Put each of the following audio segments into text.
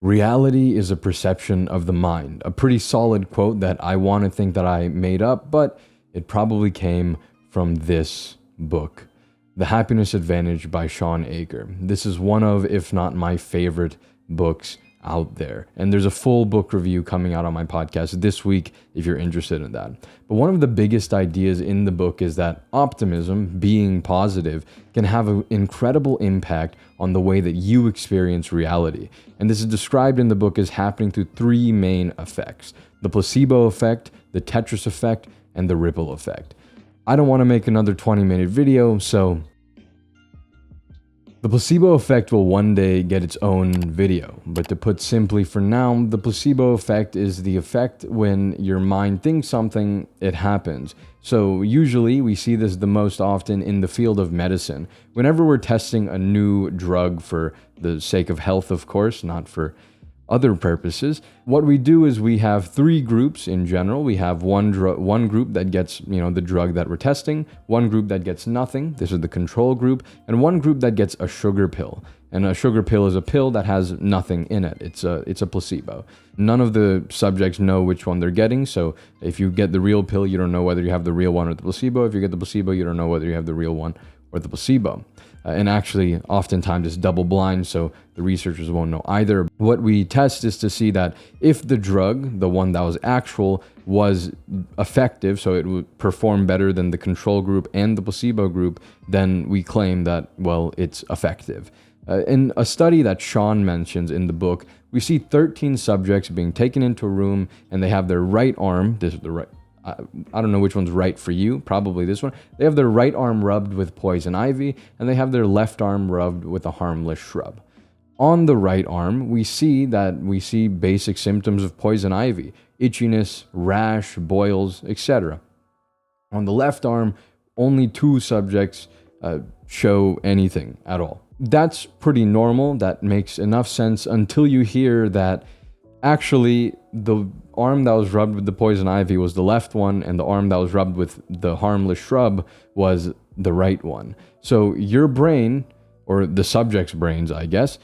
Reality is a perception of the mind. A pretty solid quote that I want to think that I made up, but it probably came from this book, The Happiness Advantage by Shawn Achor. This is one of, if not my favorite books out there. And there's a full book review coming out on my podcast this week if you're interested in that. But one of the biggest ideas in the book is that optimism, being positive, can have an incredible impact on the way that you experience reality. And this is described in the book as happening through three main effects: the placebo effect, the Tetris effect, and the ripple effect. I don't want to make another 20-minute video, so the placebo effect will one day get its own video, but to put simply for now, the placebo effect is the effect when your mind thinks something, it happens. So usually we see this the most often in the field of medicine. Whenever we're testing a new drug for the sake of health, of course, not for other purposes, what we do is we have three groups in general. We have one group that gets, the drug that we're testing, one group that gets nothing, this is the control group, and one group that gets a sugar pill. And a sugar pill is a pill that has nothing in it. It's a placebo. None of the subjects know which one they're getting, so if you get the real pill, you don't know whether you have the real one or the placebo. If you get the placebo, you don't know whether you have the real one or the placebo. And actually, oftentimes it's double blind, so the researchers won't know either. What we test is to see that if the drug, the one that was actual, was effective, so it would perform better than the control group and the placebo group, then we claim that, well, it's effective. In a study that Shawn mentions in the book, we see 13 subjects being taken into a room, and they have their right arm, this is the right, I don't know which one's right for you, probably this one. They have their right arm rubbed with poison ivy, and they have their left arm rubbed with a harmless shrub. On the right arm, we see basic symptoms of poison ivy: itchiness, rash, boils, etc. On the left arm, only 2 subjects show anything at all. That's pretty normal. That makes enough sense until you hear that actually the arm that was rubbed with the poison ivy was the left one, and the arm that was rubbed with the harmless shrub was the right one. So your brain, or the subject's brains, I guess,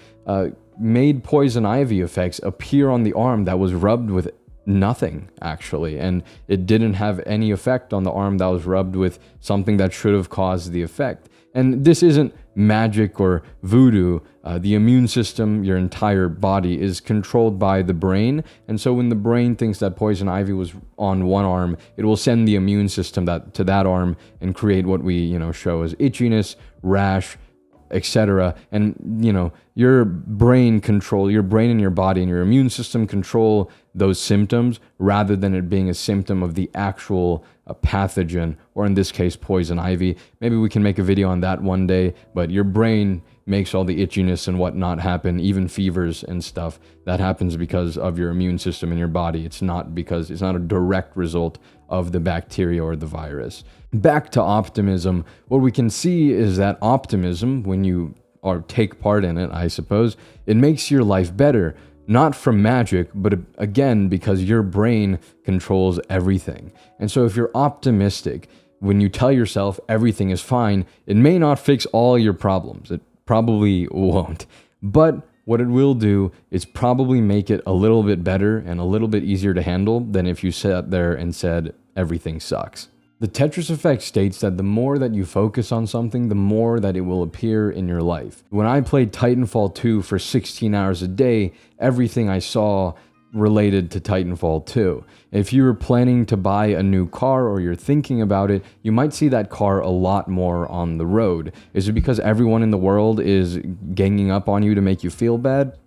made poison ivy effects appear on the arm that was rubbed with nothing, actually, and it didn't have any effect on the arm that was rubbed with something that should have caused the effect. And this isn't magic or voodoo. The immune system, your entire body, is controlled by the brain. And so when the brain thinks that poison ivy was on one arm, it will send the immune system to that arm and create what we, show as itchiness, rash, etc. And, your brain and your body and your immune system control those symptoms rather than it being a symptom of the actual pathogen, or in this case, poison ivy. Maybe we can make a video on that one day, but your brain makes all the itchiness and whatnot happen, even fevers and stuff. That happens because of your immune system in your body. It's not a direct result of the bacteria or the virus. Back to optimism, what we can see is that optimism, when you take part in it, I suppose, it makes your life better. Not from magic, but again, because your brain controls everything. And so if you're optimistic, when you tell yourself everything is fine, it may not fix all your problems. It probably won't. But what it will do is probably make it a little bit better and a little bit easier to handle than if you sat there and said everything sucks. The Tetris Effect states that the more that you focus on something, the more that it will appear in your life. When I played Titanfall 2 for 16 hours a day, everything I saw related to Titanfall 2. If you were planning to buy a new car or you're thinking about it, you might see that car a lot more on the road. Is it because everyone in the world is ganging up on you to make you feel bad?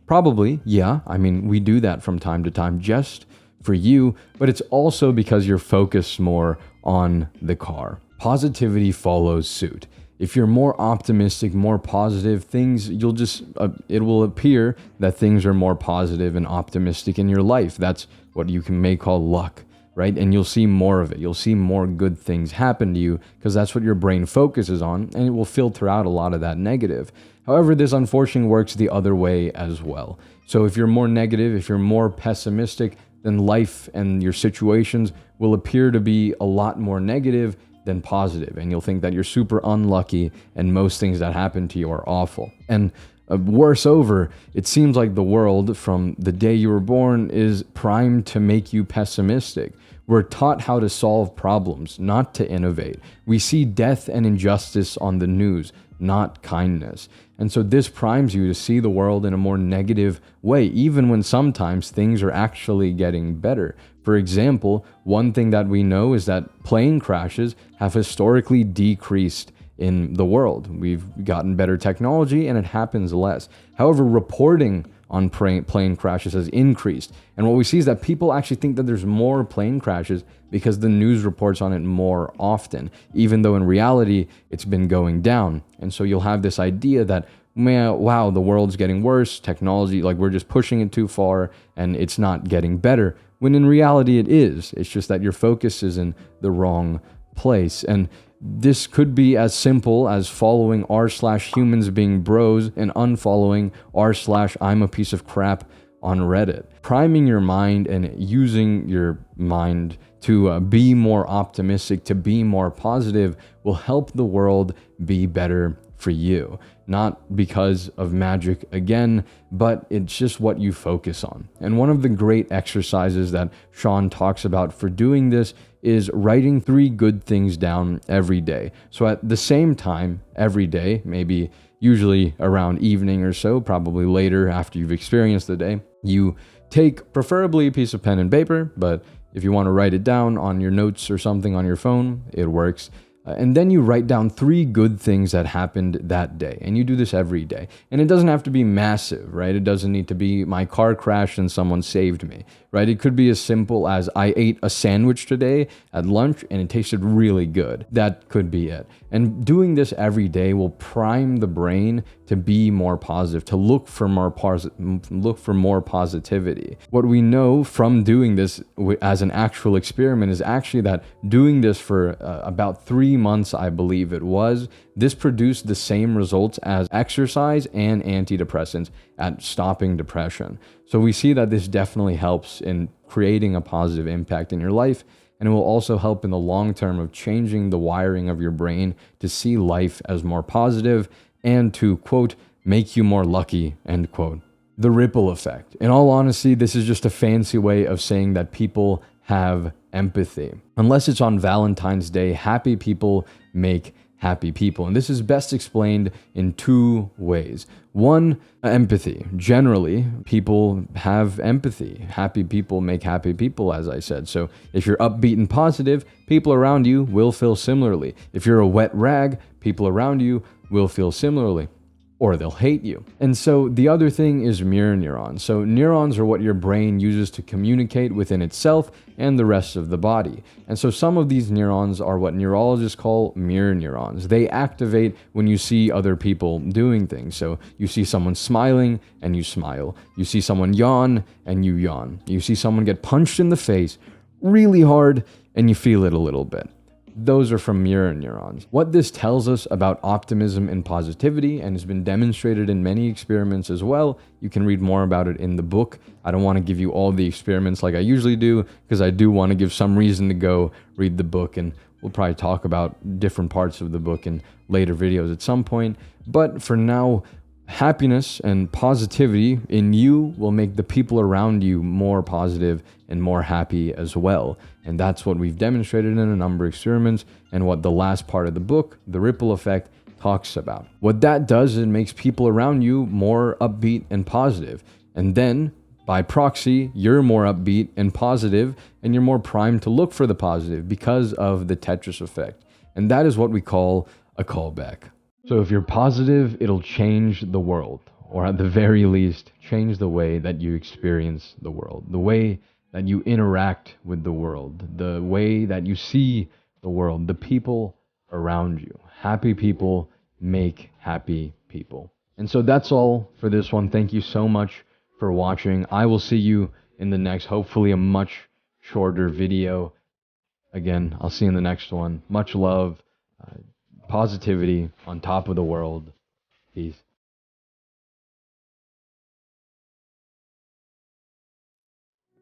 Probably, yeah. I mean, we do that from time to time just for you, but it's also because you're focused more on the car. Positivity follows suit. If you're more optimistic, more positive, it will appear that things are more positive and optimistic in your life. That's what you may call luck, right? And you'll see more of it. You'll see more good things happen to you because that's what your brain focuses on, and it will filter out a lot of that negative. However, this unfortunately works the other way as well. So if you're more negative, if you're more pessimistic, then life and your situations will appear to be a lot more negative than positive, and you'll think that you're super unlucky and most things that happen to you are awful. And Worse over, it seems like the world from the day you were born is primed to make you pessimistic. We're taught how to solve problems, not to innovate. We see death and injustice on the news, not kindness. And so this primes you to see the world in a more negative way, even when sometimes things are actually getting better. For example, one thing that we know is that plane crashes have historically decreased in the world. We've gotten better technology and it happens less. However, reporting on plane crashes has increased. And what we see is that people actually think that there's more plane crashes because the news reports on it more often, even though in reality, it's been going down. And so you'll have this idea that, man, wow, the world's getting worse, technology, like we're just pushing it too far and it's not getting better, when in reality it is. It's just that your focus is in the wrong place. And this could be as simple as following r/humans being bros and unfollowing r/I'm a piece of crap on Reddit. Priming your mind and using your mind to be more optimistic, to be more positive, will help the world be better for you. Not because of magic again, but it's just what you focus on. And one of the great exercises that Shawn talks about for doing this is writing 3 good things down every day. So at the same time every day, maybe usually around evening or so, probably later after you've experienced the day, you take preferably a piece of pen and paper, but if you want to write it down on your notes or something on your phone, it works. And then you write down 3 good things that happened that day. And you do this every day. And it doesn't have to be massive, right? It doesn't need to be my car crashed and someone saved me, right? It could be as simple as I ate a sandwich today at lunch and it tasted really good. That could be it. And doing this every day will prime the brain to be more positive, to look for more positivity. What we know from doing this as an actual experiment is actually that doing this for about 3 months, I believe it was, this produced the same results as exercise and antidepressants at stopping depression. So we see that this definitely helps in creating a positive impact in your life. And it will also help in the long term of changing the wiring of your brain to see life as more positive and to, quote, make you more lucky, end quote. The ripple effect. In all honesty, this is just a fancy way of saying that people have empathy. Unless it's on Valentine's Day, happy people make happy people. And this is best explained in 2 ways. One, empathy. Generally, people have empathy. Happy people make happy people, as I said. So if you're upbeat and positive, people around you will feel similarly. If you're a wet rag, people around you will feel similarly, or they'll hate you. And so the other thing is mirror neurons. So neurons are what your brain uses to communicate within itself and the rest of the body. And so some of these neurons are what neurologists call mirror neurons. They activate when you see other people doing things. So you see someone smiling and you smile. You see someone yawn and you yawn. You see someone get punched in the face really hard and you feel it a little bit. Those are from mirror neurons. What this tells us about optimism and positivity, and has been demonstrated in many experiments as well. You can read more about it in the book. I don't want to give you all the experiments like I usually do, because I do want to give some reason to go read the book, and we'll probably talk about different parts of the book in later videos at some point. But for now, happiness and positivity in you will make the people around you more positive and more happy as well. And that's what we've demonstrated in a number of experiments, and what the last part of the book, the ripple effect, talks about. What that does is it makes people around you more upbeat and positive. And then, by proxy, you're more upbeat and positive, and you're more primed to look for the positive because of the Tetris Effect. And that is what we call a callback. So if you're positive, it'll change the world, or at the very least, change the way that you experience the world, the way that you interact with the world, the way that you see the world, the people around you. Happy people make happy people. And so that's all for this one. Thank you so much for watching. I will see you in the next, hopefully a much shorter video. Again, I'll see you in the next one. Much love. Positivity on top of the world. Peace.